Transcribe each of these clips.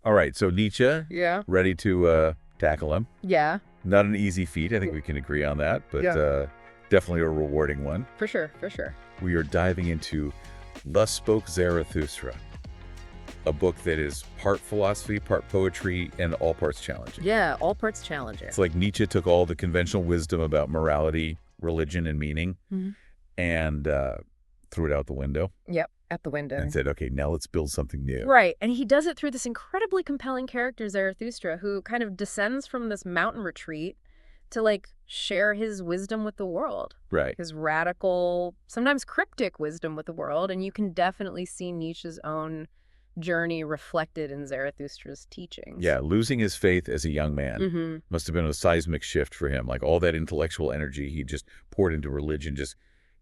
All right, so Nietzsche, Yeah. ready to tackle him. Yeah. Not an easy feat. I think we can agree on that, but Yeah. definitely a rewarding one. For sure. For sure. We are diving into Thus Spoke Zarathustra, a book that is part philosophy, part poetry, and all parts challenging. Yeah. All parts challenging. It's like Nietzsche took all the conventional wisdom about morality, religion, and meaning and threw it out the window Yep. At the window. and said, okay, now let's build something new. Right. And he does it through this incredibly compelling character, Zarathustra, who kind of descends from this mountain retreat to, like, share his wisdom with the world. Right. His radical, sometimes cryptic wisdom with the world. And you can definitely see Nietzsche's own journey reflected in Zarathustra's teachings. Yeah, losing his faith as a young man Mm-hmm. must have been a seismic shift for him. Like all that intellectual energy he just poured into religion just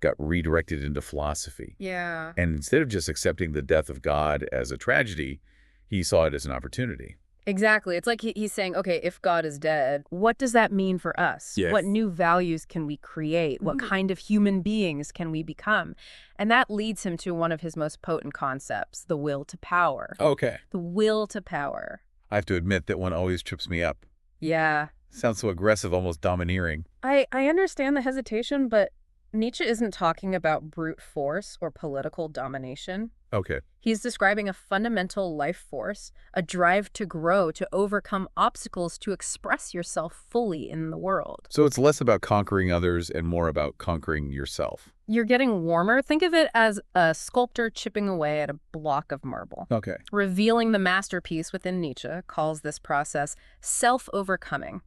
got redirected into philosophy. Yeah. And instead of just accepting the death of God as a tragedy, he saw it as an opportunity. Exactly. It's like he's saying, okay, if God is dead, what does that mean for us? Yes. What new values can we create? What kind of human beings can we become? And that leads him to one of his most potent concepts, the will to power. Okay. The will to power. I have to admit that one always trips me up. Yeah. Sounds so aggressive, almost domineering. I understand the hesitation, but Nietzsche isn't talking about brute force or political domination. Okay. He's describing a fundamental life force, a drive to grow, to overcome obstacles, to express yourself fully in the world. So it's less about conquering others and more about conquering yourself. You're getting warmer. Think of it as a sculptor chipping away at a block of marble. Okay. Revealing the masterpiece within Nietzsche calls this process self-overcoming.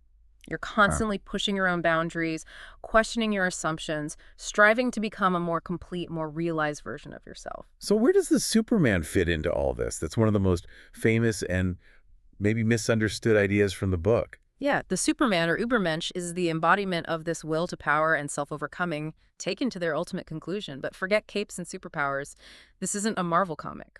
You're constantly pushing your own boundaries, questioning your assumptions, striving to become a more complete, more realized version of yourself. So where does the Superman fit into all this? That's one of the most famous and maybe misunderstood ideas from the book. Yeah, the Superman, or Übermensch, is the embodiment of this will to power and self-overcoming taken to their ultimate conclusion. But forget capes and superpowers. This isn't a Marvel comic.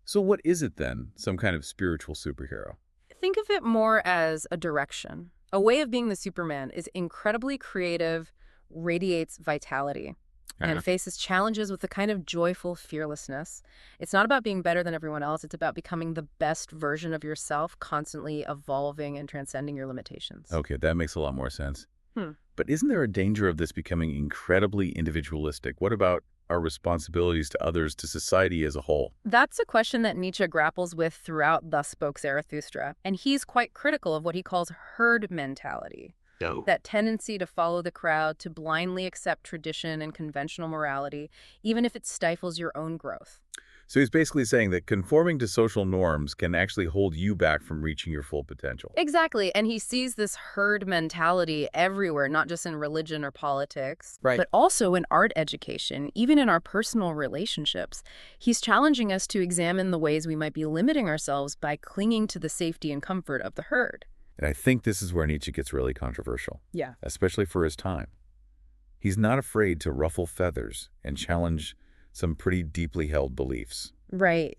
So what is it then? Some kind of spiritual superhero? Think of it more as a direction. A way of being the Superman is incredibly creative, radiates vitality, and faces challenges with a kind of joyful fearlessness. It's not about being better than everyone else. It's about becoming the best version of yourself, constantly evolving and transcending your limitations. Okay, that makes a lot more sense. Hmm. But isn't there a danger of this becoming incredibly individualistic? What about our responsibilities to others, to society as a whole? That's a question that Nietzsche grapples with throughout Thus Spoke Zarathustra, and he's quite critical of what he calls herd mentality. No. That tendency to follow the crowd, to blindly accept tradition and conventional morality, even if it stifles your own growth. So he's basically saying that conforming to social norms can actually hold you back from reaching your full potential. Exactly, and he sees this herd mentality everywhere, not just in religion or politics, Right. but also in art education, even in our personal relationships. He's challenging us to examine the ways we might be limiting ourselves by clinging to the safety and comfort of the herd. And I think this is where Nietzsche gets really controversial, Yeah. especially for his time. He's not afraid to ruffle feathers and challenge some pretty deeply held beliefs. Right.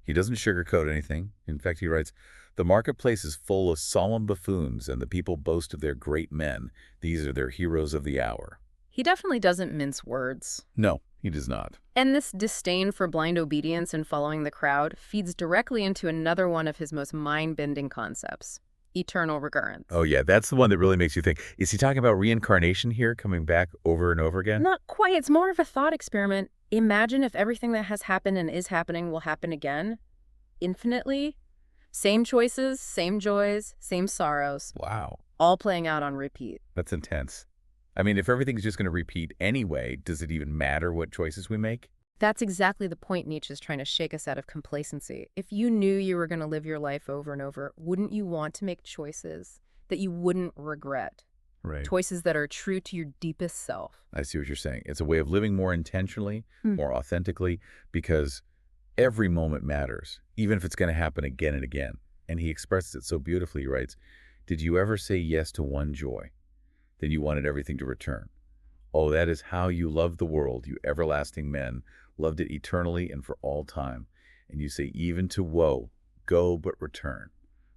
He doesn't sugarcoat anything. In fact, he writes, "The marketplace is full of solemn buffoons, and the people boast of their great men. These are their heroes of the hour." He definitely doesn't mince words. No, he does not. And this disdain for blind obedience and following the crowd feeds directly into another one of his most mind-bending concepts, eternal recurrence. Oh, yeah, that's the one that really makes you think. Is he talking about reincarnation here, coming back over and over again? Not quite. It's more of a thought experiment. Imagine if everything that has happened and is happening will happen again, infinitely. Same choices, same joys, same sorrows, Wow, all playing out on repeat. that's intense. I mean, if everything's just going to repeat anyway, does it even matter what choices we make? That's exactly the point Nietzsche's trying to shake us out of complacency. If you knew you were going to live your life over and over, wouldn't you want to make choices that you wouldn't regret? Right. Choices that are true to your deepest self. I see what you're saying. It's a way of living more intentionally, more authentically, because every moment matters, even if it's going to happen again and again. And he expresses it so beautifully. He writes, "Did you ever say yes to one joy? Then you wanted everything to return. Oh, that is how you loved the world, you everlasting men, loved it eternally and for all time. And you say, even to woe, go but return,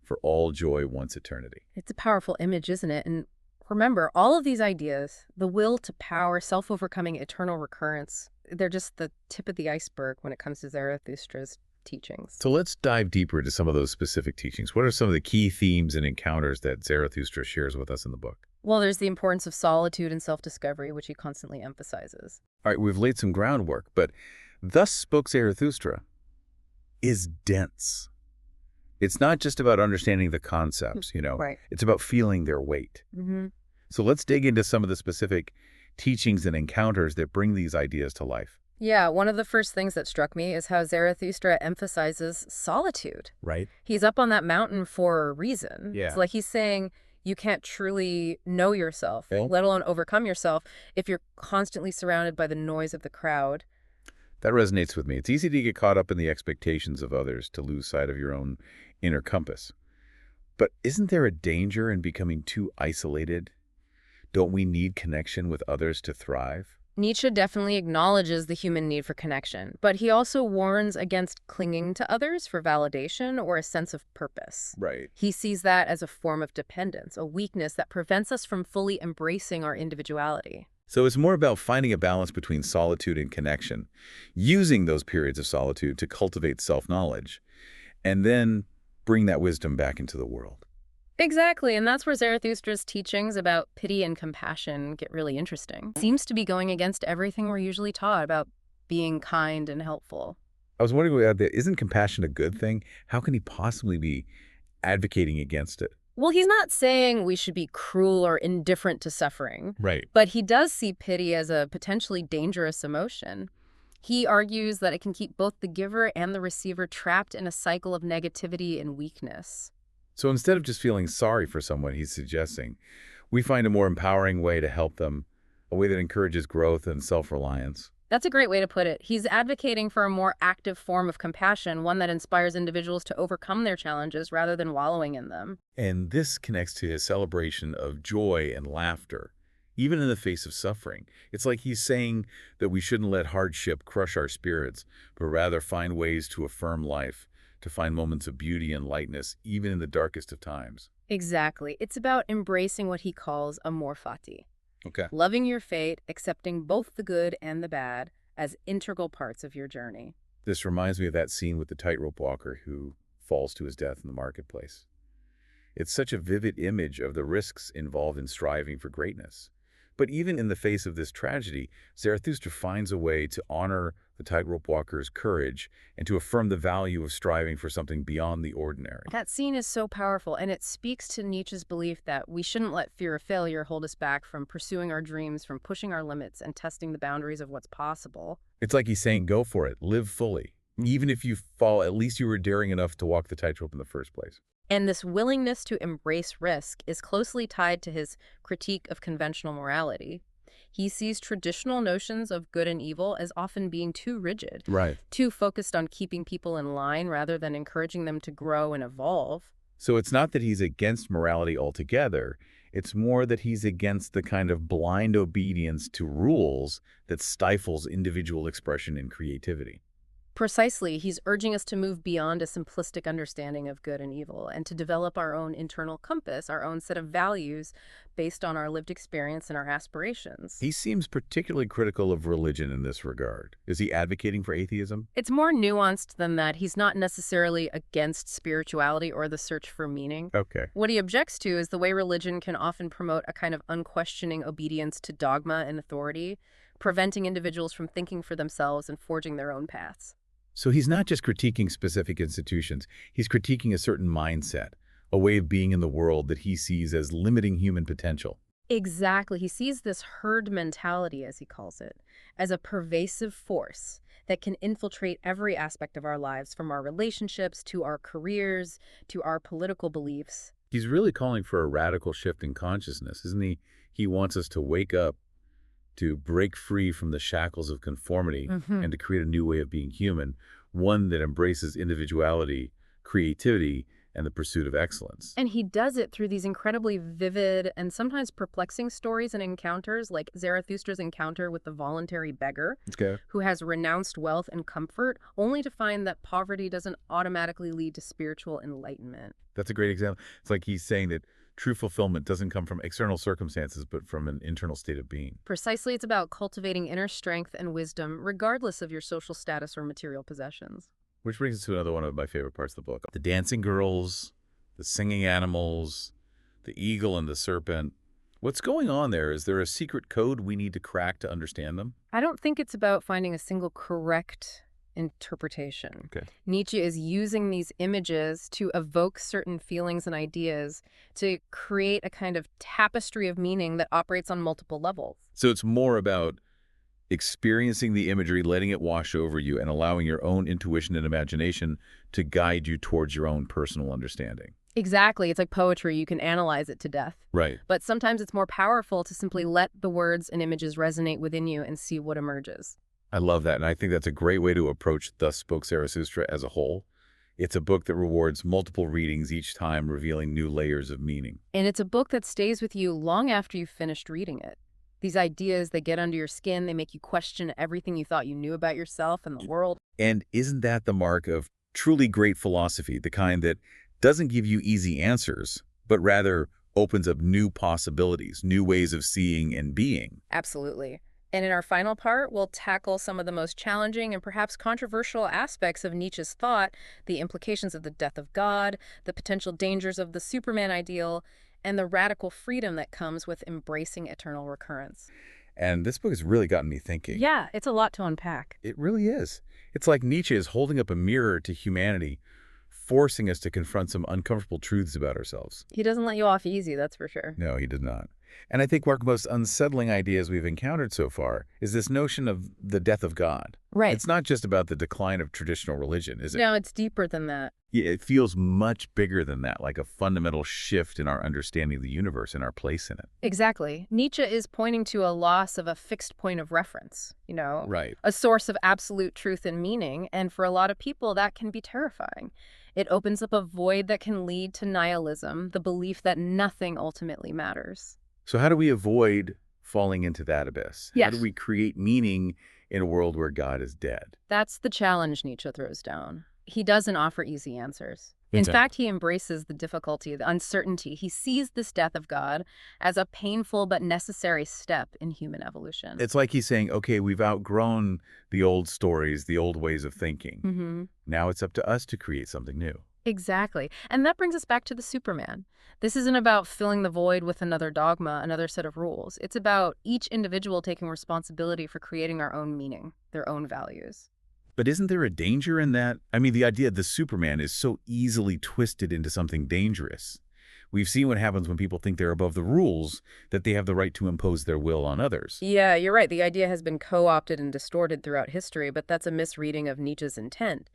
for all joy wants eternity." It's a powerful image, isn't it? And remember, all of these ideas, the will to power, self-overcoming, eternal recurrence, they're just the tip of the iceberg when it comes to Zarathustra's teachings. So let's dive deeper into some of those specific teachings. What are some of the key themes and encounters that Zarathustra shares with us in the book? Well, there's the importance of solitude and self-discovery, which he constantly emphasizes. All right, we've laid some groundwork, but Thus Spoke Zarathustra is dense. It's not just about understanding the concepts, Right. It's about feeling their weight. Mm-hmm. So let's dig into some of the specific teachings and encounters that bring these ideas to life. Yeah, one of the first things that struck me is how Zarathustra emphasizes solitude. Right. He's up on that mountain for a reason. Yeah. It's like he's saying you can't truly know yourself, Okay. let alone overcome yourself, if you're constantly surrounded by the noise of the crowd. That resonates with me. It's easy to get caught up in the expectations of others, to lose sight of your own inner compass. But isn't there a danger in becoming too isolated? Don't we need connection with others to thrive? Nietzsche definitely acknowledges the human need for connection, but he also warns against clinging to others for validation or a sense of purpose. Right. He sees that as a form of dependence, a weakness that prevents us from fully embracing our individuality. So it's more about finding a balance between solitude and connection, using those periods of solitude to cultivate self-knowledge, and then bring that wisdom back into the world. Exactly, and that's where Zarathustra's teachings about pity and compassion get really interesting. It seems to be going against everything we're usually taught about being kind and helpful. I was wondering, isn't compassion a good thing? How can he possibly be advocating against it? Well, he's not saying we should be cruel or indifferent to suffering, Right. but he does see pity as a potentially dangerous emotion. He argues that it can keep both the giver and the receiver trapped in a cycle of negativity and weakness. So instead of just feeling sorry for someone, he's suggesting we find a more empowering way to help them, a way that encourages growth and self-reliance. That's a great way to put it. He's advocating for a more active form of compassion, one that inspires individuals to overcome their challenges rather than wallowing in them. And this connects to his celebration of joy and laughter, even in the face of suffering. It's like he's saying that we shouldn't let hardship crush our spirits, but rather find ways to affirm life, to find moments of beauty and lightness, even in the darkest of times. Exactly. It's about embracing what he calls amor fati. Okay. Loving your fate, accepting both the good and the bad as integral parts of your journey. This reminds me of that scene with the tightrope walker who falls to his death in the marketplace. It's such a vivid image of the risks involved in striving for greatness. But even in the face of this tragedy, Zarathustra finds a way to honor the tightrope walker's courage and to affirm the value of striving for something beyond the ordinary. That scene is so powerful, and it speaks to Nietzsche's belief that we shouldn't let fear of failure hold us back from pursuing our dreams, from pushing our limits and testing the boundaries of what's possible. It's like he's saying, go for it, live fully. Even if you fall, at least you were daring enough to walk the tightrope in the first place. And this willingness to embrace risk is closely tied to his critique of conventional morality. He sees traditional notions of good and evil as often being too rigid, Right. too focused on keeping people in line rather than encouraging them to grow and evolve. So it's not that he's against morality altogether. It's more that he's against the kind of blind obedience to rules that stifles individual expression and creativity. Precisely, he's urging us to move beyond a simplistic understanding of good and evil and to develop our own internal compass, our own set of values based on our lived experience and our aspirations. He seems particularly critical of religion in this regard. Is he advocating for atheism? It's more nuanced than that. He's not necessarily against spirituality or the search for meaning. Okay. What he objects to is the way religion can often promote a kind of unquestioning obedience to dogma and authority, preventing individuals from thinking for themselves and forging their own paths. So he's not just critiquing specific institutions. He's critiquing a certain mindset, a way of being in the world that he sees as limiting human potential. Exactly. He sees this herd mentality, as he calls it, as a pervasive force that can infiltrate every aspect of our lives, from our relationships to our careers to our political beliefs. He's really calling for a radical shift in consciousness, isn't he? He wants us to wake up, to break free from the shackles of conformity and to create a new way of being human, one that embraces individuality, creativity, and the pursuit of excellence. And he does it through these incredibly vivid and sometimes perplexing stories and encounters, like Zarathustra's encounter with the voluntary beggar, Okay. who has renounced wealth and comfort, only to find that poverty doesn't automatically lead to spiritual enlightenment. That's a great example. It's like he's saying that true fulfillment doesn't come from external circumstances, but from an internal state of being. Precisely, it's about cultivating inner strength and wisdom, regardless of your social status or material possessions. Which brings us to another one of my favorite parts of the book. The dancing girls, the singing animals, the eagle and the serpent. What's going on there? Is there a secret code we need to crack to understand them? I don't think it's about finding a single correct interpretation. Okay. Nietzsche is using these images to evoke certain feelings and ideas to create a kind of tapestry of meaning that operates on multiple levels. So it's more about experiencing the imagery, letting it wash over you, and allowing your own intuition and imagination to guide you towards your own personal understanding. Exactly. It's like poetry. You can analyze it to death. Right. But sometimes it's more powerful to simply let the words and images resonate within you and see what emerges. I love that, and I think that's a great way to approach Thus Spoke Zarathustra as a whole. It's a book that rewards multiple readings each time, revealing new layers of meaning. And it's a book that stays with you long after you've finished reading it. These ideas, they get under your skin, they make you question everything you thought you knew about yourself and the world. And isn't that the mark of truly great philosophy, the kind that doesn't give you easy answers, but rather opens up new possibilities, new ways of seeing and being? Absolutely. And in our final part, we'll tackle some of the most challenging and perhaps controversial aspects of Nietzsche's thought, the implications of the death of God, the potential dangers of the Superman ideal, and the radical freedom that comes with embracing eternal recurrence. And this book has really gotten me thinking. Yeah, it's a lot to unpack. It really is. It's like Nietzsche is holding up a mirror to humanity, forcing us to confront some uncomfortable truths about ourselves. He doesn't let you off easy, that's for sure. No, he did not. And I think one of the most unsettling ideas we've encountered so far is this notion of the death of God. Right. It's not just about the decline of traditional religion, is it? No, it's deeper than that. Yeah, it feels much bigger than that, like a fundamental shift in our understanding of the universe and our place in it. Exactly. Nietzsche is pointing to a loss of a fixed point of reference, Right. a source of absolute truth and meaning, and for a lot of people, that can be terrifying. It opens up a void that can lead to nihilism, the belief that nothing ultimately matters. So how do we avoid falling into that abyss? Yes. How do we create meaning in a world where God is dead? That's the challenge Nietzsche throws down. He doesn't offer easy answers. In Exactly. fact, he embraces the difficulty, the uncertainty. He sees this death of God as a painful but necessary step in human evolution. It's like he's saying, okay, we've outgrown the old stories, the old ways of thinking. Mm-hmm. Now it's up to us to create something new. Exactly. And that brings us back to the Superman. This isn't about filling the void with another dogma, another set of rules. It's about each individual taking responsibility for creating our own meaning, their own values. But isn't there a danger in that? I mean, the idea of the Superman is so easily twisted into something dangerous. We've seen what happens when people think they're above the rules, that they have the right to impose their will on others. Yeah, you're right. The idea has been co-opted and distorted throughout history, but that's a misreading of Nietzsche's intent.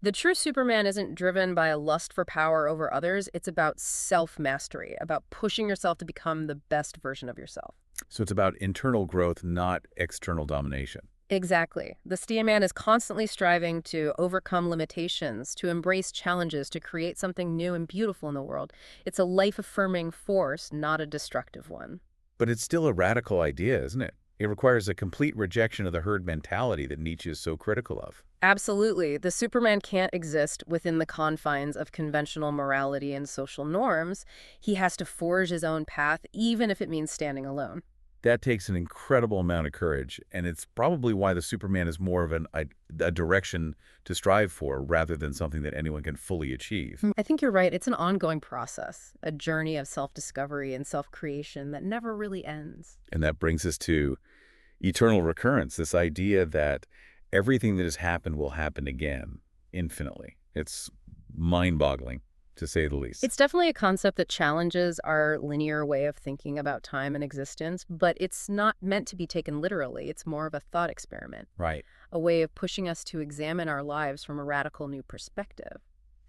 The true Superman isn't driven by a lust for power over others. It's about self-mastery, about pushing yourself to become the best version of yourself. So it's about internal growth, not external domination. Exactly. The Steaman is constantly striving to overcome limitations, to embrace challenges, to create something new and beautiful in the world. It's a life-affirming force, not a destructive one. But it's still a radical idea, isn't it? It requires a complete rejection of the herd mentality that Nietzsche is so critical of. Absolutely. The Superman can't exist within the confines of conventional morality and social norms. He has to forge his own path, even if it means standing alone. That takes an incredible amount of courage, and it's probably why the Superman is more of a direction to strive for rather than something that anyone can fully achieve. I think you're right. It's an ongoing process, a journey of self-discovery and self-creation that never really ends. And that brings us to eternal recurrence, this idea that everything that has happened will happen again, infinitely. It's mind-boggling, to say the least. It's definitely a concept that challenges our linear way of thinking about time and existence, but it's not meant to be taken literally. It's more of a thought experiment, Right. a way of pushing us to examine our lives from a radical new perspective.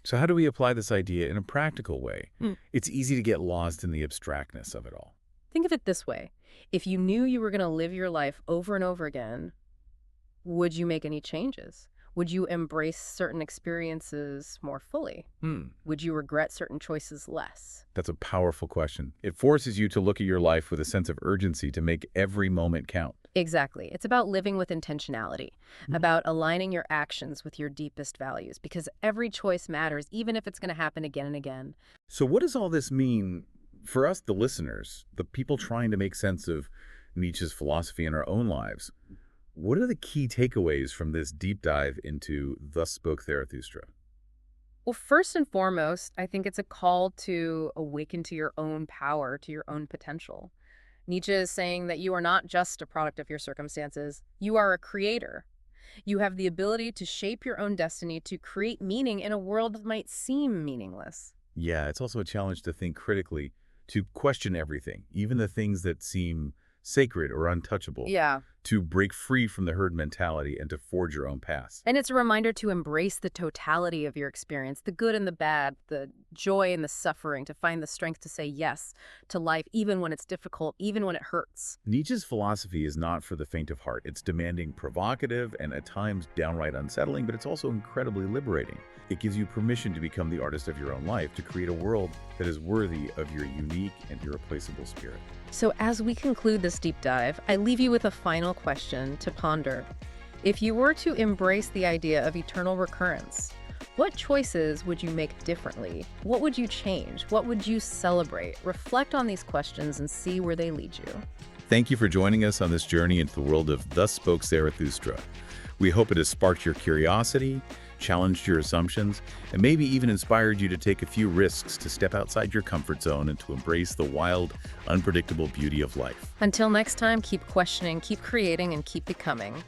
So how do we apply this idea in a practical way? It's easy to get lost in the abstractness of it all. Think of it this way. If you knew you were going to live your life over and over again, would you make any changes? Would you embrace certain experiences more fully? Would you regret certain choices less? That's a powerful question. It forces you to look at your life with a sense of urgency to make every moment count. Exactly. It's about living with intentionality, about aligning your actions with your deepest values, because every choice matters, even if it's going to happen again and again. So what does all this mean for us, the listeners, the people trying to make sense of Nietzsche's philosophy in our own lives? What are the key takeaways from this deep dive into Thus Spoke Zarathustra? Well, first and foremost, I think it's a call to awaken to your own power, to your own potential. Nietzsche is saying that you are not just a product of your circumstances, you are a creator. You have the ability to shape your own destiny, to create meaning in a world that might seem meaningless. Yeah, it's also a challenge to think critically, to question everything, even the things that seem sacred or untouchable, Yeah. to break free from the herd mentality and to forge your own path. And it's a reminder to embrace the totality of your experience, the good and the bad, the joy and the suffering, to find the strength to say yes to life, even when it's difficult, even when it hurts. Nietzsche's philosophy is not for the faint of heart. It's demanding, provocative, and at times downright unsettling, but it's also incredibly liberating. It gives you permission to become the artist of your own life, to create a world that is worthy of your unique and irreplaceable spirit. So as we conclude this deep dive, I leave you with a final question to ponder. If you were to embrace the idea of eternal recurrence, what choices would you make differently? What would you change? What would you celebrate? Reflect on these questions and see where they lead you. Thank you for joining us on this journey into the world of Thus Spoke Zarathustra. We hope it has sparked your curiosity, challenged your assumptions, and maybe even inspired you to take a few risks to step outside your comfort zone and to embrace the wild, unpredictable beauty of life. Until next time, keep questioning, keep creating, and keep becoming.